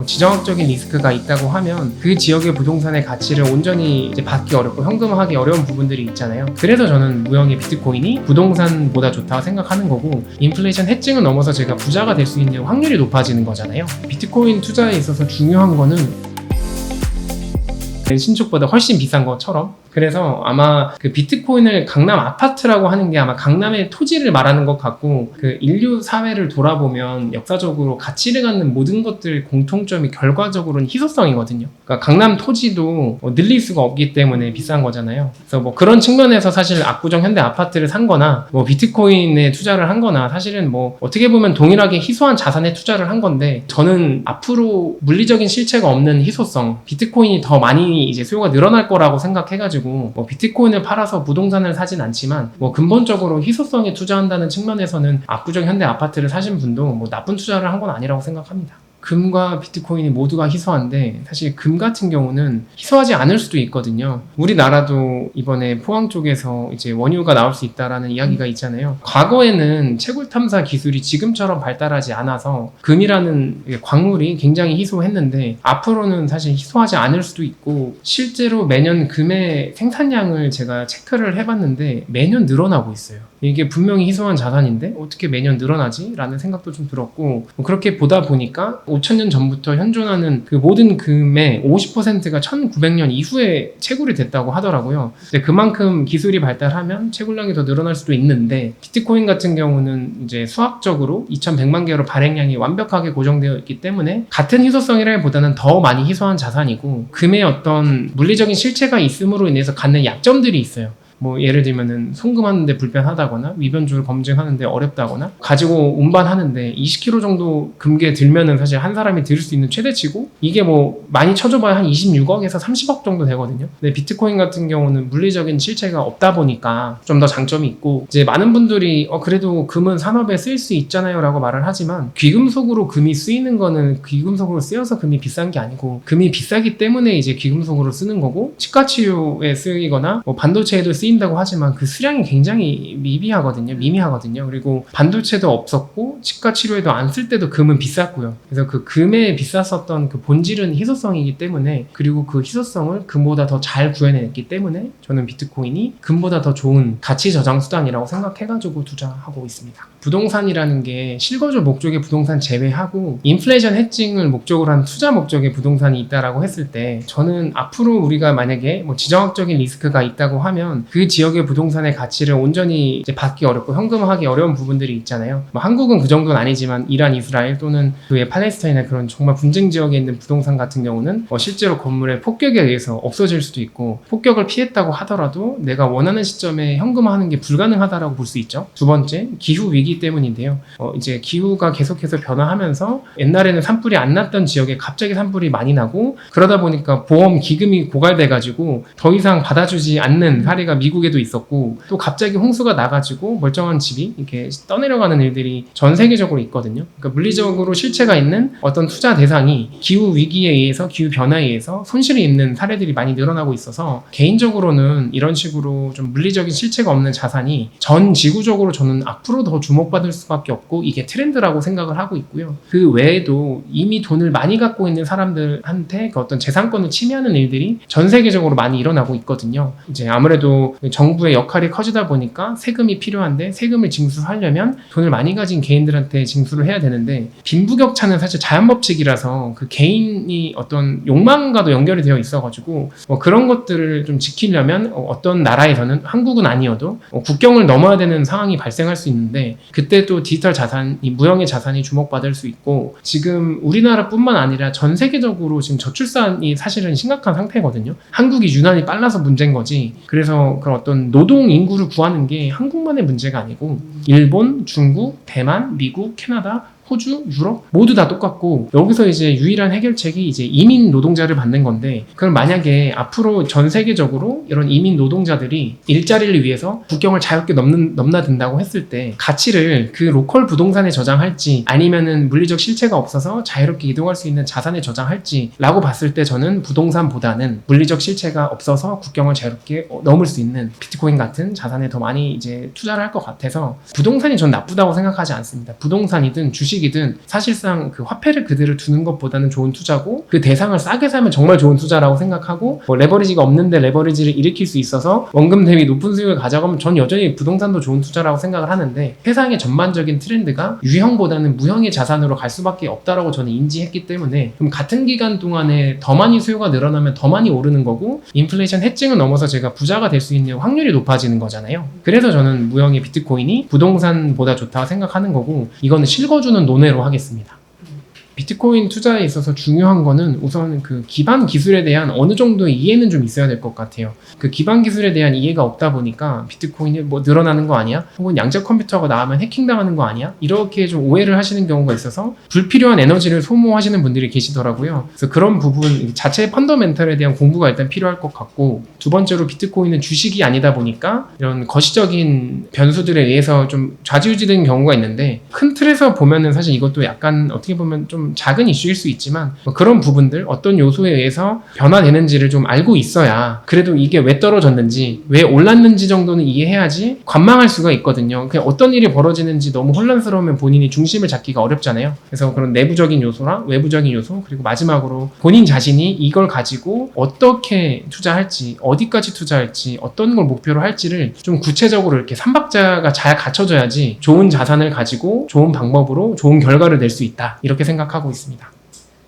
지정학적인 리스크가 있다고 하면 그 지역의 부동산의 가치를 온전히 이제 받기 어렵고 현금화하기 어려운 부분들이 있잖아요. 그래서 저는 무형의 비트코인이 부동산보다 좋다고 생각하는 거고, 인플레이션 해칭을 넘어서 제가 부자가 될 수 있는 확률이 높아지는 거잖아요. 비트코인 투자에 있어서 중요한 거는 신축보다 훨씬 비싼 것처럼, 그래서 아마 그 비트코인을 강남 아파트라고 하는 게 아마 강남의 토지를 말하는 것 같고, 그 인류 사회를 돌아보면 역사적으로 가치를 갖는 모든 것들 공통점이 결과적으로는 희소성이거든요. 그러니까 강남 토지도 늘릴 수가 없기 때문에 비싼 거잖아요. 그래서 뭐 그런 측면에서 사실 압구정 현대 아파트를 산 거나 뭐 비트코인에 투자를 한 거나 사실은 뭐 어떻게 보면 동일하게 희소한 자산에 투자를 한 건데, 저는 앞으로 물리적인 실체가 없는 희소성, 비트코인이 더 많이 이제 수요가 늘어날 거라고 생각해가지고 뭐 비트코인을 팔아서 부동산을 사진 않지만, 뭐 근본적으로 희소성에 투자한다는 측면에서는 압구정 현대 아파트를 사신 분도 뭐 나쁜 투자를 한 건 아니라고 생각합니다. 금과 비트코인이 모두가 희소한데, 사실 금 같은 경우는 희소하지 않을 수도 있거든요. 우리나라도 이번에 포항 쪽에서 이제 원유가 나올 수 있다라는 이야기가 있잖아요. 과거에는 채굴 탐사 기술이 지금처럼 발달하지 않아서 금이라는 광물이 굉장히 희소했는데, 앞으로는 사실 희소하지 않을 수도 있고, 실제로 매년 금의 생산량을 제가 체크를 해봤는데 매년 늘어나고 있어요. 이게 분명히 희소한 자산인데 어떻게 매년 늘어나지? 라는 생각도 좀 들었고, 그렇게 보다 보니까 5,000년 전부터 현존하는 그 모든 금의 50%가 1900년 이후에 채굴이 됐다고 하더라고요. 근데 그만큼 기술이 발달하면 채굴량이 더 늘어날 수도 있는데, 비트코인 같은 경우는 이제 수학적으로 2100만 개로 발행량이 완벽하게 고정되어 있기 때문에 같은 희소성이라기보다는 더 많이 희소한 자산이고, 금의 어떤 물리적인 실체가 있음으로 인해서 갖는 약점들이 있어요. 뭐 예를 들면은 송금하는데 불편하다거나 위변조를 검증하는데 어렵다거나, 가지고 운반하는데 20kg 정도 금괴 들면은 사실 한 사람이 들 수 있는 최대치고, 이게 뭐 많이 쳐줘봐야 한 26억에서 30억 정도 되거든요. 근데 비트코인 같은 경우는 물리적인 실체가 없다 보니까 좀 더 장점이 있고, 이제 많은 분들이 그래도 금은 산업에 쓰일 수 있잖아요 라고 말을 하지만, 귀금속으로 금이 쓰이는 거는 귀금속으로 쓰여서 금이 비싼 게 아니고, 금이 비싸기 때문에 이제 귀금속으로 쓰는 거고, 치과치료에 쓰이거나 뭐 반도체에도 쓰인다고 하지만 그 수량이 굉장히 미미하거든요. 그리고 반도체도 없었고 치과 치료에도 안 쓸 때도 금은 비쌌고요. 그래서 그 금에 비쌌었던 그 본질은 희소성이기 때문에, 그리고 그 희소성을 금보다 더 잘 구해냈기 때문에 저는 비트코인이 금보다 더 좋은 가치 저장 수단이라고 생각해가지고 투자하고 있습니다. 부동산이라는 게 실거주 목적의 부동산 제외하고 인플레이션 해칭을 목적으로 한 투자 목적의 부동산이 있다라고 했을 때, 저는 앞으로 우리가 만약에 뭐 지정학적인 리스크가 있다고 하면 그 지역의 부동산의 가치를 온전히 이제 받기 어렵고 현금화하기 어려운 부분들이 있잖아요. 뭐 한국은 그 정도는 아니지만 이란, 이스라엘 또는 그 외 팔레스타인이나 그런 정말 분쟁 지역에 있는 부동산 같은 경우는 실제로 건물의 폭격에 의해서 없어질 수도 있고, 폭격을 피했다고 하더라도 내가 원하는 시점에 현금화하는 게 불가능하다라고 볼 수 있죠. 두 번째, 기후 위기 때문인데요. 이제 기후가 계속해서 변화하면서 옛날에는 산불이 안 났던 지역에 갑자기 산불이 많이 나고, 그러다 보니까 보험 기금이 고갈돼가지고 더 이상 받아주지 않는 사례가 미국에도 있었고, 또 갑자기 홍수가 나가지고 멀쩡한 집이 이렇게 떠내려가는 일들이 전 세계적으로 있거든요. 그러니까 물리적으로 실체가 있는 어떤 투자 대상이 기후 위기에 의해서, 기후 변화에 의해서 손실을 입는 사례들이 많이 늘어나고 있어서, 개인적으로는 이런 식으로 좀 물리적인 실체가 없는 자산이 전 지구적으로 저는 앞으로 더 주목받을 수밖에 없고, 이게 트렌드라고 생각을 하고 있고요. 그 외에도 이미 돈을 많이 갖고 있는 사람들한테 그 어떤 재산권을 침해하는 일들이 전 세계적으로 많이 일어나고 있거든요. 이제 아무래도 정부의 역할이 커지다 보니까 세금이 필요한데, 세금을 징수하려면 돈을 많이 가진 개인들한테 징수를 해야 되는데, 빈부격차는 사실 자연법칙이라서 그 개인이 어떤 욕망과도 연결이 되어 있어가지고 그런 것들을 좀 지키려면 어떤 나라에서는, 한국은 아니어도 국경을 넘어야 되는 상황이 발생할 수 있는데, 그때 또 디지털 자산이, 무형의 자산이 주목받을 수 있고, 지금 우리나라뿐만 아니라 전 세계적으로 지금 저출산이 사실은 심각한 상태거든요. 한국이 유난히 빨라서 문제인 거지, 그래서 그런 어떤 노동 인구를 구하는 게 한국만의 문제가 아니고, 일본, 중국, 대만, 미국, 캐나다, 호주, 유럽 모두 다 똑같고, 여기서 이제 유일한 해결책이 이제 이민 노동자를 받는 건데, 그럼 만약에 앞으로 전 세계적으로 이런 이민 노동자들이 일자리를 위해서 국경을 자유롭게 넘나든다고 했을 때, 가치를 그 로컬 부동산에 저장할지 아니면은 물리적 실체가 없어서 자유롭게 이동할 수 있는 자산에 저장할지 라고 봤을 때, 저는 부동산보다는 물리적 실체가 없어서 국경을 자유롭게 넘을 수 있는 비트코인 같은 자산에 더 많이 이제 투자를 할 것 같아서, 부동산이 전 나쁘다고 생각하지 않습니다. 부동산이든 주식 주식이든 사실상 그 화폐를 그대로 두는 것보다는 좋은 투자고, 그 대상을 싸게 사면 정말 좋은 투자라고 생각하고, 뭐 레버리지가 없는데 레버리지를 일으킬 수 있어서 원금 대비 높은 수익을 가져가면 전 여전히 부동산도 좋은 투자라고 생각을 하는데, 세상의 전반적인 트렌드가 유형보다는 무형의 자산으로 갈 수밖에 없다라고 저는 인지했기 때문에, 그럼 같은 기간 동안에 더 많이 수요가 늘어나면 더 많이 오르는 거고, 인플레이션 해칭을 넘어서 제가 부자가 될 수 있는 확률이 높아지는 거잖아요. 그래서 저는 무형의 비트코인이 부동산보다 좋다고 생각하는 거고, 이거는 실거주는 논외로 하겠습니다. 비트코인 투자에 있어서 중요한 거는 우선 그 기반 기술에 대한 어느 정도의 이해는 좀 있어야 될 것 같아요. 그 기반 기술에 대한 이해가 없다 보니까 비트코인이 뭐 늘어나는 거 아니야? 혹은 양자 컴퓨터가 나오면 해킹당하는 거 아니야? 이렇게 좀 오해를 하시는 경우가 있어서 불필요한 에너지를 소모하시는 분들이 계시더라고요. 그래서 그런 부분 자체의 펀더멘털에 대한 공부가 일단 필요할 것 같고, 두 번째로 비트코인은 주식이 아니다 보니까 이런 거시적인 변수들에 의해서 좀 좌지우지되는 경우가 있는데, 큰 틀에서 보면은 사실 이것도 약간 어떻게 보면 좀 작은 이슈일 수 있지만, 뭐 그런 부분들 어떤 요소에 의해서 변화되는지를 좀 알고 있어야 그래도 이게 왜 떨어졌는지 왜 올랐는지 정도는 이해해야지 관망할 수가 있거든요. 그냥 어떤 일이 벌어지는지 너무 혼란스러우면 본인이 중심을 잡기가 어렵잖아요. 그래서 그런 내부적인 요소랑 외부적인 요소, 그리고 마지막으로 본인 자신이 이걸 가지고 어떻게 투자할지, 어디까지 투자할지, 어떤 걸 목표로 할지를 좀 구체적으로 이렇게 삼박자가 잘 갖춰져야지 좋은 자산을 가지고 좋은 방법으로 좋은 결과를 낼 수 있다, 이렇게 생각하고 있습니다.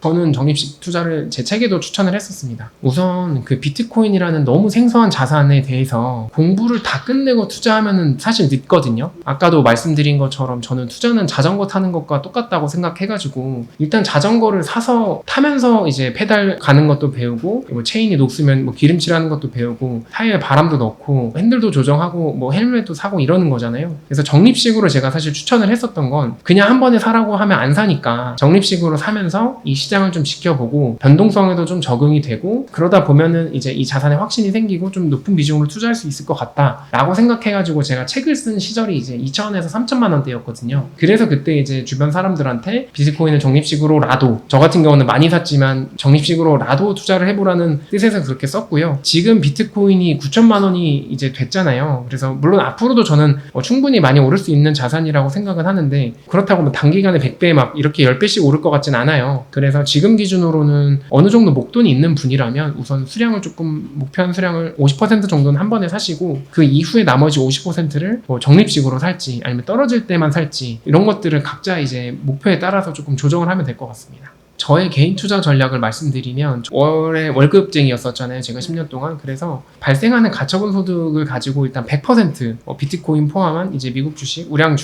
저는 적립식 투자를 제 책에도 추천을 했었습니다. 우선 그 비트코인이라는 너무 생소한 자산에 대해서 공부를 다 끝내고 투자하면은 사실 늦거든요. 아까도 말씀드린 것처럼 저는 투자는 자전거 타는 것과 똑같다고 생각해가지고, 일단 자전거를 사서 타면서 이제 페달 가는 것도 배우고, 뭐 체인이 녹으면 뭐 기름칠하는 것도 배우고, 타이어에 바람도 넣고 핸들도 조정하고 뭐 헬멧도 사고 이러는 거잖아요. 그래서 적립식으로 제가 사실 추천을 했었던 건, 그냥 한 번에 사라고 하면 안 사니까 적립식으로 사면서 이 시장을 좀 지켜보고 변동성에도 좀 적응이 되고, 그러다 보면은 이제 이 자산에 확신이 생기고 좀 높은 비중으로 투자할 수 있을 것 같다 라고 생각해가지고 제가 책을 쓴 시절이 이제 2천에서 3천만 원대였거든요. 그래서 그때 이제 주변 사람들한테 비트코인을 적립식으로라도, 저 같은 경우는 많이 샀지만 적립식으로라도 투자를 해보라는 뜻에서 그렇게 썼고요. 지금 비트코인이 9천만 원이 이제 됐잖아요. 그래서 물론 앞으로도 저는 충분히 많이 오를 수 있는 자산이라고 생각은 하는데, 그렇다고 뭐 단기간에 100배 막 이렇게 10배씩 오를 것 같진 않아요. 그래서 지금 기준으로는 어느 정도 목돈이 있는 분이라면 우선 수량을 조금, 목표한 수량을 50% 정도는 한 번에 사시고, 그 이후에 나머지 50%를 뭐 적립식으로 살지 아니면 떨어질 때만 살지, 이런 것들을 각자 이제 목표에 따라서 조금 조정을 하면 될 것 같습니다. 저의 개인 투자 전략을 말씀드리면, 월에 월급쟁이였었잖아요, 제가 10년 동안. 그래서 발생하는 가처분 소득을 가지고 일단 100% 비트코인 포함한 이제 미국 주식, 우량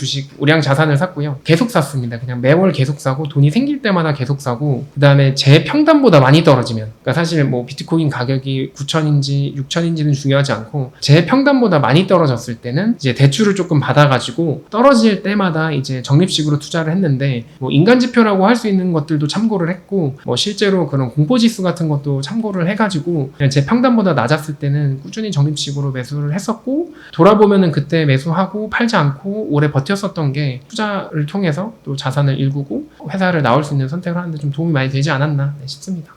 자산을 샀고요. 계속 샀습니다. 그냥 매월 계속 사고, 돈이 생길 때마다 계속 사고, 그 다음에 제 평단보다 많이 떨어지면, 그러니까 사실 뭐 비트코인 가격이 9천인지 6천인지는 중요하지 않고, 제 평단보다 많이 떨어졌을 때는 이제 대출을 조금 받아가지고 떨어질 때마다 이제 적립식으로 투자를 했는데, 뭐 인간 지표라고 할 수 있는 것들도 참고를 했고, 뭐 실제로 그런 공포지수 같은 것도 참고를 해가지고 그냥 제 평단보다 낮았을 때는 꾸준히 적립식으로 매수를 했었고, 돌아보면은 그때 매수하고 팔지 않고 오래 버텼었던 게 투자를 통해서 또 자산을 일구고 회사를 나올 수 있는 선택을 하는데 좀 도움이 많이 되지 않았나 싶습니다.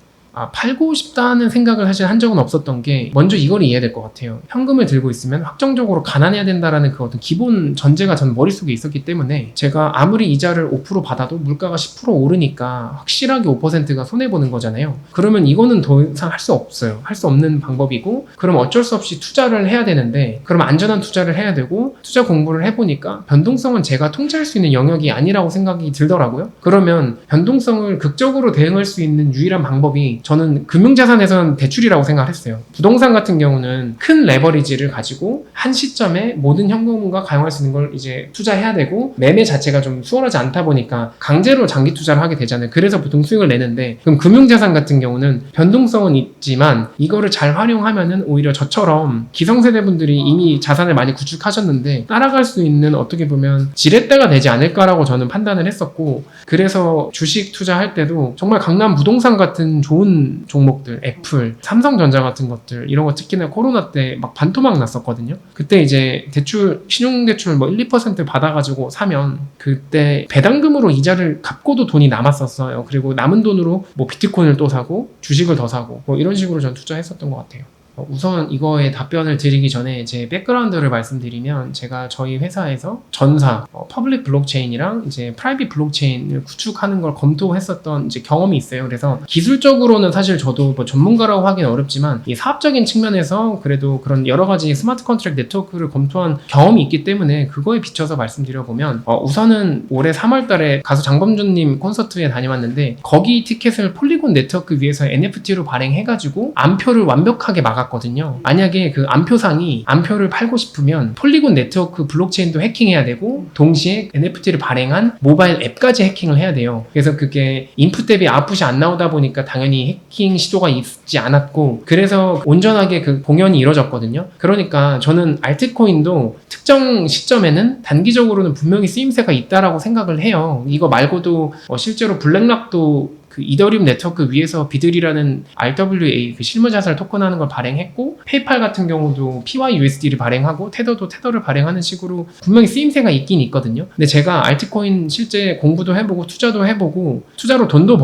팔고 싶다는 생각을 사실 한 적은 없었던 게, 먼저 이걸 이해해야 될 것 같아요. 현금을 들고 있으면 확정적으로 가난해야 된다라는 그 어떤 기본 전제가 전 머릿속에 있었기 때문에, 제가 아무리 이자를 5% 받아도 물가가 10% 오르니까 확실하게 5%가 손해보는 거잖아요. 그러면 이거는 더 이상 할 수 없어요. 할 수 없는 방법이고, 그럼 어쩔 수 없이 투자를 해야 되는데, 그럼 안전한 투자를 해야 되고, 투자 공부를 해보니까 변동성은 제가 통제할 수 있는 영역이 아니라고 생각이 들더라고요. 그러면 변동성을 극적으로 대응할 수 있는 유일한 방법이, 저는 금융자산에서는 대출이라고 생각을 했어요. 부동산 같은 경우는 큰 레버리지를 가지고 한 시점에 모든 현금과 가용할 수 있는 걸 이제 투자해야 되고, 매매 자체가 좀 수월하지 않다 보니까 강제로 장기 투자를 하게 되잖아요. 그래서 보통 수익을 내는데, 그럼 금융자산 같은 경우는 변동성은 있지만 이거를 잘 활용하면은 오히려 저처럼 기성세대분들이 이미 자산을 많이 구축하셨는데 따라갈 수 있는, 어떻게 보면 지렛대가 되지 않을까라고 저는 판단을 했었고, 그래서 주식 투자할 때도 정말 강남 부동산 같은 좋은 종목들, 애플, 삼성전자 같은 것들, 이런 거 특히나 코로나 때 막 반토막 났었거든요. 그때 이제 대출, 신용대출 뭐 1, 2% 받아가지고 사면 그때 배당금으로 이자를 갚고도 돈이 남았었어요. 그리고 남은 돈으로 뭐 비트코인을 또 사고 주식을 더 사고 뭐 이런 식으로 전 투자했었던 것 같아요. 우선 이거에 답변을 드리기 전에 제 백그라운드를 말씀드리면 제가 저희 회사에서 전사, 퍼블릭 블록체인이랑 이제 프라이빗 블록체인을 구축하는 걸 검토했었던 이제 경험이 있어요. 그래서 기술적으로는 사실 저도 뭐 전문가라고 하기는 어렵지만 이 사업적인 측면에서 그래도 그런 여러 가지 스마트 컨트랙트 네트워크를 검토한 경험이 있기 때문에 그거에 비춰서 말씀드려보면 우선은 올해 3월 달에 가수 장범준님 콘서트에 다녀왔는데 거기 티켓을 폴리곤 네트워크 위에서 NFT로 발행해가지고 암표를 완벽하게 막았거든요. 만약에 그 암표를 팔고 싶으면 폴리곤 네트워크 블록체인도 해킹해야 되고 동시에 NFT를 발행한 모바일 앱까지 해킹을 해야 돼요. 그래서 그게 인풋 대비 아웃풋이 안 나오다 보니까 당연히 해킹 시도가 있지 않았고 그래서 온전하게 그 공연이 이루어졌거든요. 그러니까 저는 알트코인도 특정 시점에는 단기적으로는 분명히 쓰임새가 있다라고 생각을 해요. 이거 말고도 실제로 블랙락도 그 이더리움 네트워크 위에서 비들이라는 RWA 그 실무자산 토큰하는 걸 발행했고 페이팔 같은 경우도 PYUSD를 발행하고 테더도 테더를 발행하는 식으로 분명히 쓰임새가 있긴 있거든요. 근데 제가 알트코인 실제 공부도 해보고 투자도 해보고 투자로 돈도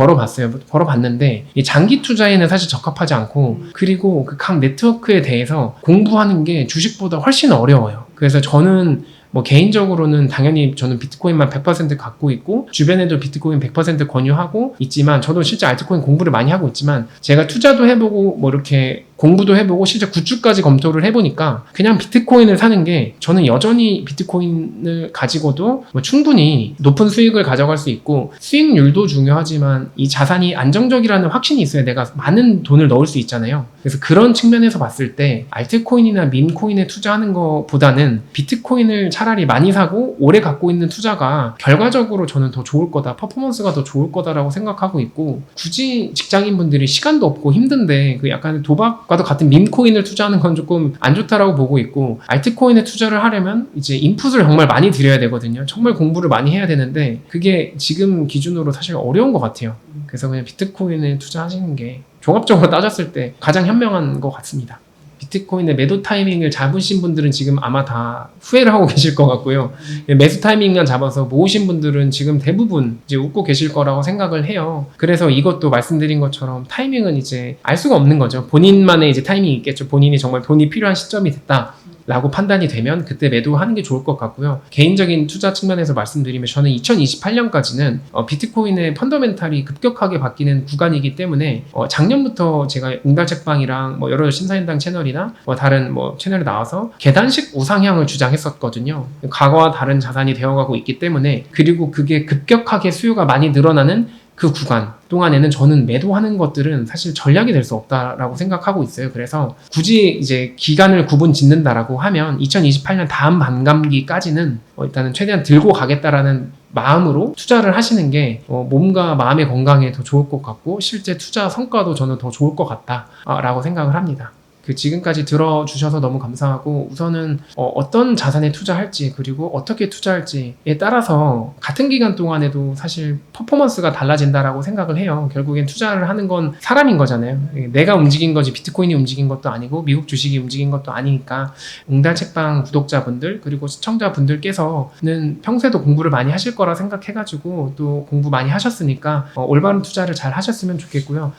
벌어봤는데 이 장기 투자에는 사실 적합하지 않고 그리고 그 각 네트워크에 대해서 공부하는 게 주식보다 훨씬 어려워요. 그래서 저는 뭐 개인적으로는 당연히 저는 비트코인만 100% 갖고 있고 주변에도 비트코인 100% 권유하고 있지만 저도 실제 알트코인 공부를 많이 하고 있지만 제가 투자도 해보고 뭐 이렇게 공부도 해보고 실제 굿즈까지 검토를 해보니까 그냥 비트코인을 사는 게 저는 여전히 비트코인을 가지고도 뭐 충분히 높은 수익을 가져갈 수 있고 수익률도 중요하지만 이 자산이 안정적이라는 확신이 있어야 내가 많은 돈을 넣을 수 있잖아요. 그래서 그런 측면에서 봤을 때 알트코인이나 밈코인에 투자하는 것보다는 비트코인을 차라리 많이 사고 오래 갖고 있는 투자가 결과적으로 저는 더 좋을 거다, 퍼포먼스가 더 좋을 거다라고 생각하고 있고 굳이 직장인분들이 시간도 없고 힘든데 그 약간 도박과도 같은 밈코인을 투자하는 건 조금 안 좋다라고 보고 있고 알트코인에 투자를 하려면 이제 인풋을 정말 많이 들여야 되거든요. 정말 공부를 많이 해야 되는데 그게 지금 기준으로 사실 어려운 것 같아요. 그래서 그냥 비트코인에 투자하시는 게 종합적으로 따졌을 때 가장 현명한 것 같습니다. 비트코인의 매도 타이밍을 잡으신 분들은 지금 아마 다 후회를 하고 계실 것 같고요. 매수 타이밍만 잡아서 모으신 분들은 지금 대부분 이제 웃고 계실 거라고 생각을 해요. 그래서 이것도 말씀드린 것처럼 타이밍은 이제 알 수가 없는 거죠. 본인만의 이제 타이밍이 있겠죠. 본인이 정말 돈이 필요한 시점이 됐다 라고 판단이 되면 그때 매도하는 게 좋을 것 같고요. 개인적인 투자 측면에서 말씀드리면 저는 2028년까지는 비트코인의 펀더멘탈이 급격하게 바뀌는 구간이기 때문에 작년부터 제가 웅달책방이랑 뭐 여러 신사임당 채널이나 뭐 다른 뭐 채널에 나와서 계단식 우상향을 주장했었거든요. 과거와 다른 자산이 되어가고 있기 때문에 그리고 그게 급격하게 수요가 많이 늘어나는 그 구간 동안에는 저는 매도하는 것들은 사실 전략이 될 수 없다라고 생각하고 있어요. 그래서 굳이 이제 기간을 구분 짓는다라고 하면 2028년 다음 반감기까지는 일단은 최대한 들고 가겠다라는 마음으로 투자를 하시는 게 몸과 마음의 건강에 더 좋을 것 같고 실제 투자 성과도 저는 더 좋을 것 같다라고 생각을 합니다. 지금까지 들어주셔서 너무 감사하고 우선은 어떤 자산에 투자할지 그리고 어떻게 투자할지에 따라서 같은 기간 동안에도 사실 퍼포먼스가 달라진다라고 생각을 해요. 결국엔 투자를 하는 건 사람인 거잖아요. 내가 움직인 거지 비트코인이 움직인 것도 아니고 미국 주식이 움직인 것도 아니니까 웅달책방 구독자분들 그리고 시청자분들께서는 평소에도 공부를 많이 하실 거라 생각해가지고 또 공부 많이 하셨으니까 올바른 투자를 잘 하셨으면 좋겠고요.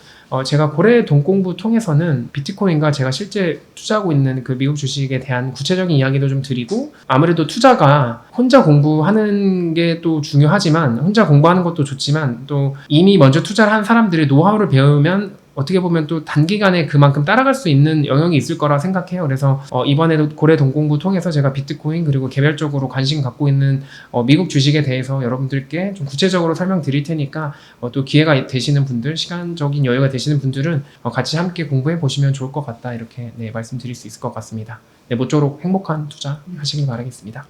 제가 고래 돈공부 통해서는 비트코인과 제가 실제 투자하고 있는 그 미국 주식에 대한 구체적인 이야기도 좀 드리고 아무래도 투자가 혼자 공부하는 게 또 중요하지만 혼자 공부하는 것도 좋지만 또 이미 먼저 투자를 한 사람들의 노하우를 배우면 어떻게 보면 또 단기간에 그만큼 따라갈 수 있는 영역이 있을 거라 생각해요. 그래서 이번에도 고래 돈공부 통해서 제가 비트코인 그리고 개별적으로 관심 갖고 있는 미국 주식에 대해서 여러분들께 좀 구체적으로 설명드릴 테니까 또 기회가 되시는 분들, 시간적인 여유가 되시는 분들은 같이 함께 공부해 보시면 좋을 것 같다 이렇게 말씀드릴 수 있을 것 같습니다. 모쪼록 행복한 투자 하시길 바라겠습니다.